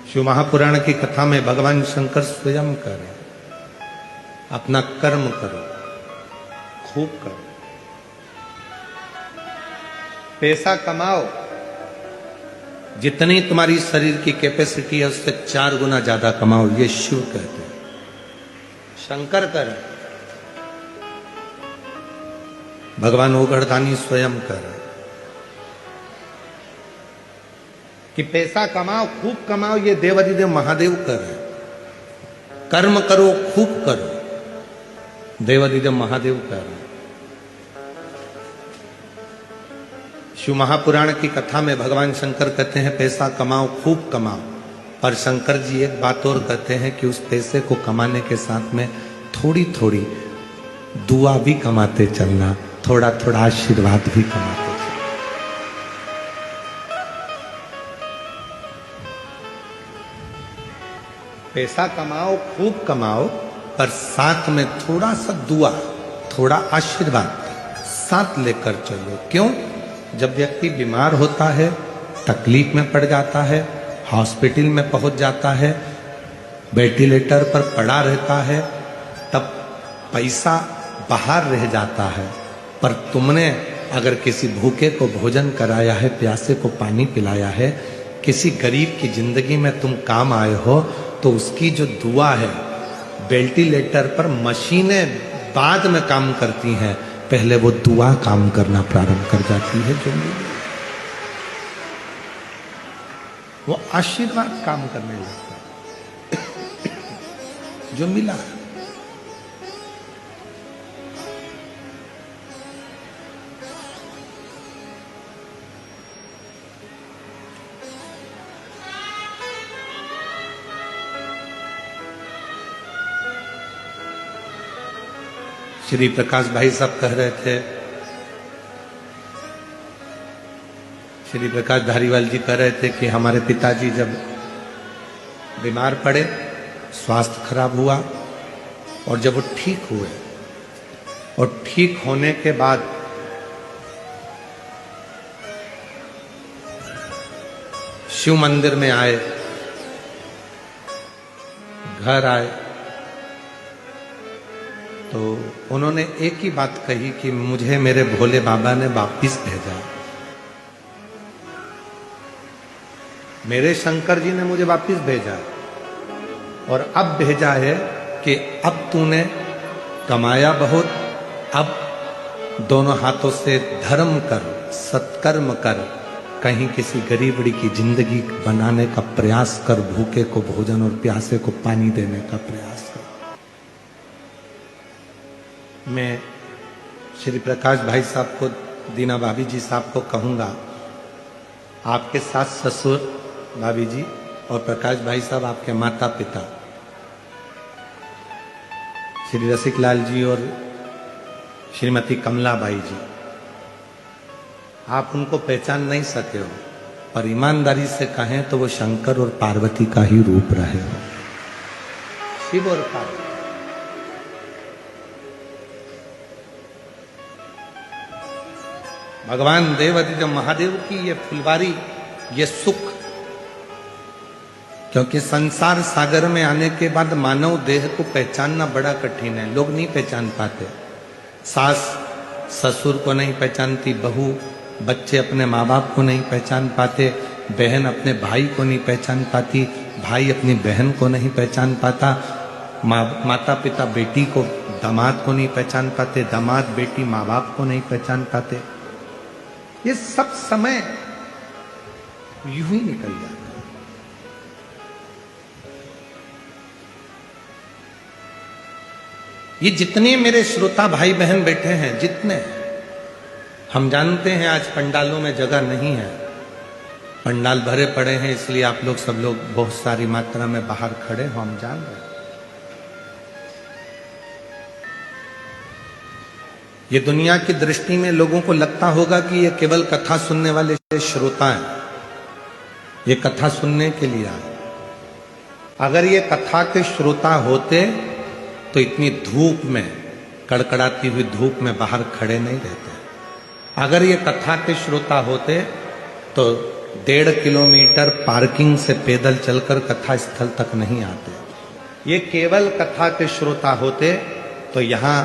शिव महापुराण की कथा में भगवान शंकर स्वयं करें, अपना कर्म करो, खूब करो, पैसा कमाओ, जितनी तुम्हारी शरीर की कैपेसिटी है उससे 4 गुना ज्यादा कमाओ, ये शिव कहते हैं। शंकर करें, भगवान ओघड़दानी स्वयं करें कि पैसा कमाओ, खूब कमाओ, ये देवाधिदेव महादेव करें। कर्म करो, खूब करो, देवाधिदेव महादेव करें। शिव महापुराण की कथा में भगवान शंकर कहते हैं पैसा कमाओ, खूब कमाओ, पर शंकर जी एक बात और कहते हैं कि उस पैसे को कमाने के साथ में थोड़ी थोड़ी दुआ भी कमाते चलना, थोड़ा थोड़ा आशीर्वाद भी कमाते। पैसा कमाओ, खूब कमाओ, पर साथ में थोड़ा सा दुआ, थोड़ा आशीर्वाद साथ लेकर चलो। क्यों? जब व्यक्ति बीमार होता है, तकलीफ में पड़ जाता है, हॉस्पिटल में पहुंच जाता है, वेंटिलेटर पर पड़ा रहता है, तब पैसा बाहर रह जाता है, पर तुमने अगर किसी भूखे को भोजन कराया है, प्यासे को पानी पिलाया है, किसी गरीब की जिंदगी में तुम काम आए हो, तो उसकी जो दुआ है, वेंटिलेटर पर मशीनें बाद में काम करती हैं, पहले वो दुआ काम करना प्रारंभ कर जाती है। जो वो आशीर्वाद काम करने लगता है जो मिला। श्री प्रकाश भाई साहब कह रहे थे, श्री प्रकाश धारीवाल जी कह रहे थे कि हमारे पिताजी जब बीमार पड़े, स्वास्थ्य खराब हुआ, और जब वो ठीक हुए और ठीक होने के बाद शिव मंदिर में आए, घर आए, तो उन्होंने एक ही बात कही कि मुझे मेरे भोले बाबा ने वापिस भेजा, मेरे शंकर जी ने मुझे वापिस भेजा, और अब भेजा है कि अब तूने कमाया बहुत, अब दोनों हाथों से धर्म कर, सत्कर्म कर, कहीं किसी गरीबड़ी की जिंदगी बनाने का प्रयास कर, भूखे को भोजन और प्यासे को पानी देने का प्रयास कर। मैं श्री प्रकाश भाई साहब को, दीना भाभी जी साहब को कहूंगा, आपके सास ससुर भाभी जी और प्रकाश भाई साहब आपके माता पिता श्री रसिकलाल जी और श्रीमती कमला बाई जी, आप उनको पहचान नहीं सके हो, पर ईमानदारी से कहें तो वो शंकर और पार्वती का ही रूप रहे हो, शिव और पार्वती। भगवान देवाधिदेव महादेव की ये फुलवारी, ये सुख, क्योंकि संसार सागर में आने के बाद मानव देह को पहचानना बड़ा कठिन है, लोग नहीं पहचान पाते। सास ससुर को नहीं पहचानती, बहू बच्चे अपने माँ बाप को नहीं पहचान पाते, बहन अपने भाई को नहीं पहचान पाती, भाई अपनी बहन को नहीं पहचान पाता, माता पिता बेटी को, दामाद को नहीं पहचान पाते, दामाद बेटी माँ बाप को नहीं पहचान पाते। ये सब समय यूं ही निकल जाता है। ये जितने मेरे श्रोता भाई बहन बैठे हैं, जितने, हम जानते हैं आज पंडालों में जगह नहीं है, पंडाल भरे पड़े हैं, इसलिए आप लोग सब लोग बहुत सारी मात्रा में बाहर खड़े हो, हम जान रहे हैं। ये दुनिया की दृष्टि में लोगों को लगता होगा कि ये केवल कथा सुनने वाले श्रोता हैं, ये कथा सुनने के लिए आए। अगर ये कथा के श्रोता होते तो इतनी धूप में, कड़कड़ाती हुई धूप में बाहर खड़े नहीं रहते। अगर ये कथा के श्रोता होते तो 1.5 किलोमीटर पार्किंग से पैदल चलकर कथा स्थल तक नहीं आते। ये केवल कथा के श्रोता होते तो यहाँ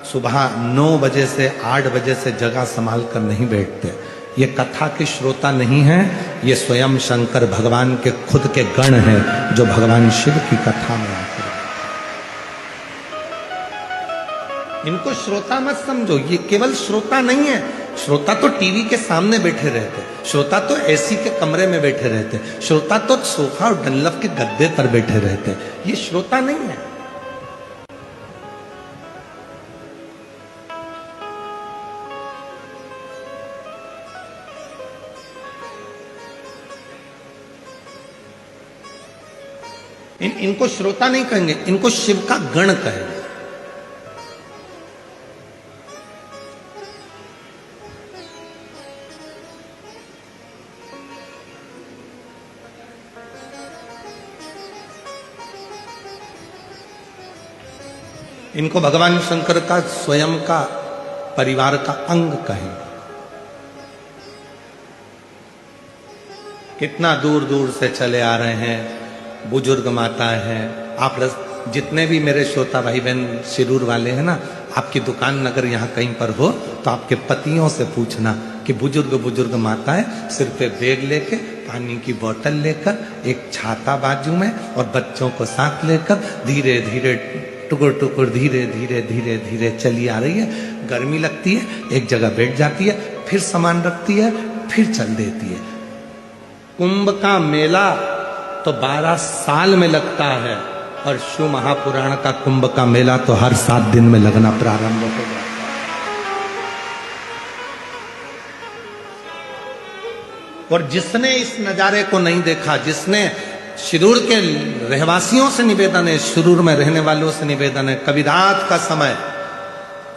सुबह 9 बजे से 8 बजे से जगह संभाल कर नहीं बैठते। ये कथा के श्रोता नहीं है, ये स्वयं शंकर भगवान के खुद के गण हैं जो भगवान शिव की कथा में आकर। इनको श्रोता मत समझो, ये केवल श्रोता नहीं है। श्रोता तो टीवी के सामने बैठे रहते, श्रोता तो एसी के कमरे में बैठे रहते, श्रोता तो सोफा और डल्लफ के गद्दे पर बैठे रहते। ये श्रोता नहीं है। इनको श्रोता नहीं कहेंगे, इनको शिव का गण कहेंगे। इनको भगवान शंकर का स्वयं का परिवार का अंग कहेंगे। कितना दूर दूर से चले आ रहे हैं, बुजुर्ग माता है। आप जितने भी मेरे श्रोता भाई बहन शिरूर वाले हैं ना, आपकी दुकान अगर यहाँ कहीं पर हो तो आपके पतियों से पूछना कि बुजुर्ग बुजुर्ग माताएं सिर पे बैग लेके, पानी की बोतल लेकर, एक छाता बाजू में और बच्चों को साथ लेकर धीरे धीरे टुकुर टुकुर धीरे धीरे धीरे धीरे चली आ रही है। गर्मी लगती है, एक जगह बैठ जाती है, फिर सामान रखती है, फिर चल देती है। कुंभ का मेला तो 12 साल में लगता है और शिव महापुराण का कुंभ का मेला तो हर 7 दिन में लगना प्रारंभ हो जाता है। और जिसने इस नजारे को नहीं देखा, जिसने शिरूर के रहवासियों से निवेदन है, शिरूर में रहने वालों से निवेदन है, कभी रात का समय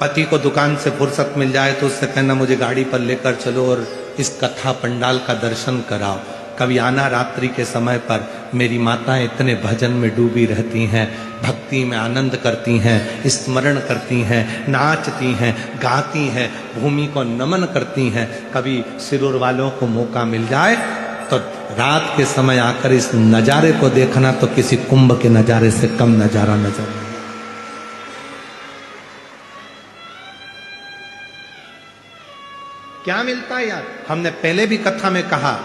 पति को दुकान से फुर्सत मिल जाए तो उससे कहना मुझे गाड़ी पर लेकर चलो और इस कथा पंडाल का दर्शन कराओ। कभी आना रात्रि के समय पर, मेरी माताएं इतने भजन में डूबी रहती हैं, भक्ति में आनंद करती हैं, स्मरण करती हैं, नाचती हैं, गाती हैं, भूमि को नमन करती हैं। कभी शिरूर वालों को मौका मिल जाए तो रात के समय आकर इस नजारे को देखना तो किसी कुंभ के नजारे से कम नजारा नजर नहीं। क्या मिलता है यार? हमने पहले भी कथा में कहा,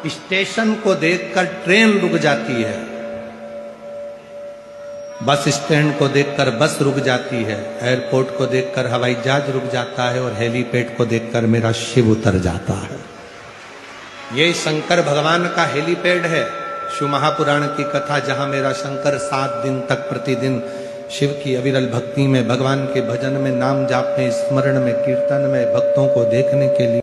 स्टेशन को देखकर ट्रेन रुक जाती है, बस स्टैंड को देखकर बस रुक जाती है, एयरपोर्ट को देखकर हवाई जहाज रुक जाता है और हेलीपैड को देखकर मेरा शिव उतर जाता है। ये शंकर भगवान का हेलीपैड है, शिव महापुराण की कथा, जहां मेरा शंकर 7 दिन तक प्रतिदिन शिव की अविरल भक्ति में, भगवान के भजन में, नाम जाप में, स्मरण में, कीर्तन में, भक्तों को देखने के लिए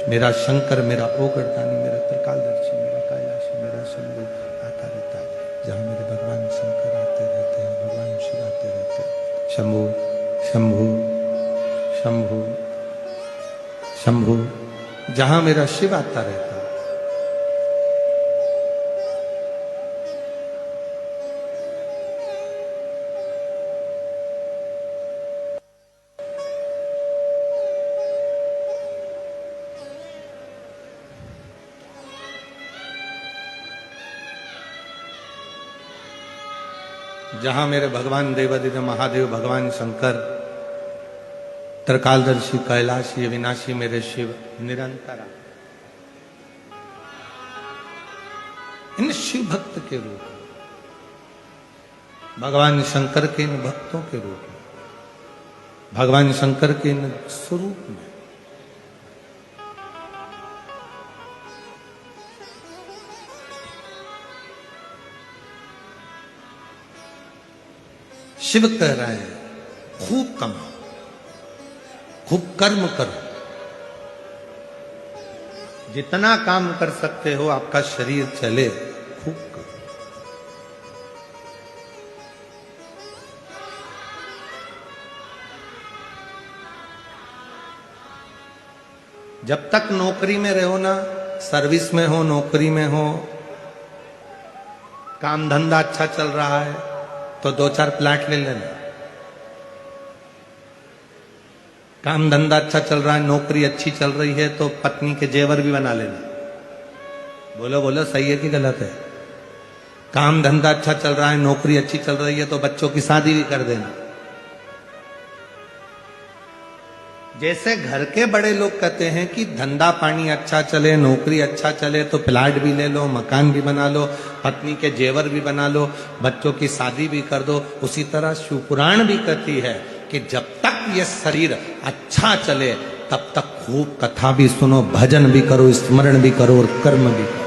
मेरा शंकर, मेरा ओगरदानी, मेरा त्रिकालदर्शी, मेरा कैलाशी, मेरा शंभु आता रहता है। जहां मेरे भगवान शंकर आते रहते हैं, भगवान शिव आते रहते हैं। शंभु शंभु शंभु शंभु, जहां मेरा शिव आता रहता है। जहां मेरे भगवान देवादिदेव महादेव भगवान शंकर, त्रिकालदर्शी, कैलाशी, अविनाशी मेरे शिव निरंतर इन शिव भक्त के रूप में, भगवान शंकर के इन भक्तों के रूप में, भगवान शंकर के इन स्वरूप में शिव कह रहा है, खूब कमाओ, खूब कर्म करो, जितना काम कर सकते हो, आपका शरीर चले, खूब करो। जब तक नौकरी में रहो ना, सर्विस में हो, नौकरी में हो, काम धंधा अच्छा चल रहा है तो 2-4 प्लाट ले लेना। काम धंधा अच्छा चल रहा है, नौकरी अच्छी चल रही है तो पत्नी के जेवर भी बना लेना। बोलो बोलो, सही है कि गलत है? काम धंधा अच्छा चल रहा है, नौकरी अच्छी चल रही है, तो बच्चों की शादी भी कर देना। जैसे घर के बड़े लोग कहते हैं कि धंधा पानी अच्छा चले, नौकरी अच्छा चले, तो प्लाट भी ले लो, मकान भी बना लो, पत्नी के जेवर भी बना लो, बच्चों की शादी भी कर दो। उसी तरह शिवपुराण भी कहती है कि जब तक ये शरीर अच्छा चले तब तक खूब कथा भी सुनो, भजन भी करो, स्मरण भी करो और कर्म भी करो।